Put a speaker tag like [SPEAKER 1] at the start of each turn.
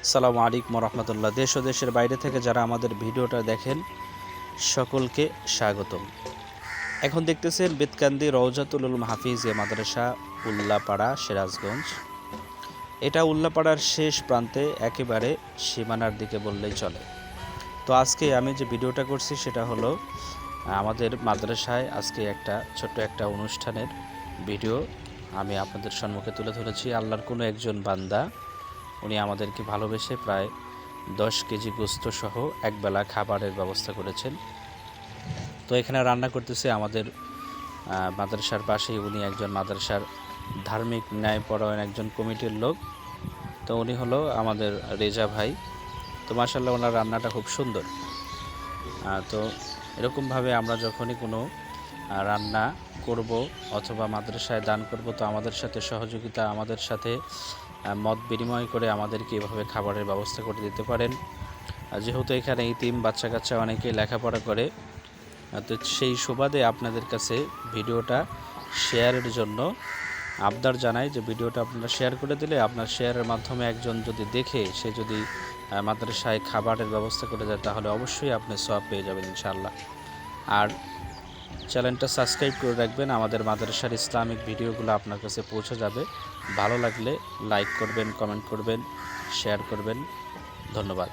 [SPEAKER 1] আসসালামু আলাইকুম রহমতুল্লাহ। দেশ ও দেশের বাইরে থেকে যারা আমাদের ভিডিওটা দেখেন সকলকে স্বাগতম। এখন দেখতেছেন বেতকান্দি রওজাতুল উলুম হাফিজিয়া মাদ্রাসা, উল্লাপাড়া, সিরাজগঞ্জ। এটা উল্লাপাড়ার শেষ প্রান্তে, একেবারে সীমানার দিকে বললেই চলে। তো আজকে আমি যে ভিডিওটা করছি সেটা হলো আমাদের মাদ্রাসায় আজকে ছোট্ট একটা অনুষ্ঠানের ভিডিও আমি আপনাদের সম্মুখে তুলে ধরেছি। আল্লাহর কোনো একজন বান্দা, উনি আমাদেরকে ভালোবেসে প্রায় 10 কেজি গোস্ত সহ একবেলা খাবারের ব্যবস্থা করেছেন। তো এখানে রান্না করতেছে আমাদের মাদ্রাসার পাশেই উনি একজন মাদ্রাসার ধার্মিক ন্যায়পরায়ণ একজন কমিটির লোক। তো উনি হলো আমাদের রেজা ভাই। তো মাশাআল্লাহ ওনার রান্নাটা খুব সুন্দর। তো এরকমভাবে আমরা যখনই কোনো রান্না করব অথবা মাদ্রাসায় দান করব, তো আমাদের সাথে সহযোগিতা, আমাদের সাথে মত বিনিময় করে আমাদেরকে এভাবে খাবারের ব্যবস্থা করে দিতে পারেন। যেহেতু এখানে ইতিম বাচ্চা কাচ্চা অনেকেই লেখাপড়া করে, তো সেই সুবাদে আপনাদের কাছে ভিডিওটা শেয়ারের জন্য আবদার জানাই যে ভিডিওটা আপনারা শেয়ার করে দিলে আপনার শেয়ারের মাধ্যমে একজন যদি দেখে, সে যদি মাদ্রাসায় খাবারের ব্যবস্থা করে দেয়, তাহলে অবশ্যই আপনি সওয়াব পেয়ে যাবেন ইনশাআল্লাহ। আর চ্যানেলটা সাবস্ক্রাইব করে রাখবেন, আমাদের মাদ্রাসার ইসলামিক ভিডিওগুলো আপনার কাছে পৌঁছে যাবে। ভালো লাগলে লাইক করবেন, কমেন্ট করবেন, শেয়ার করবেন। ধন্যবাদ।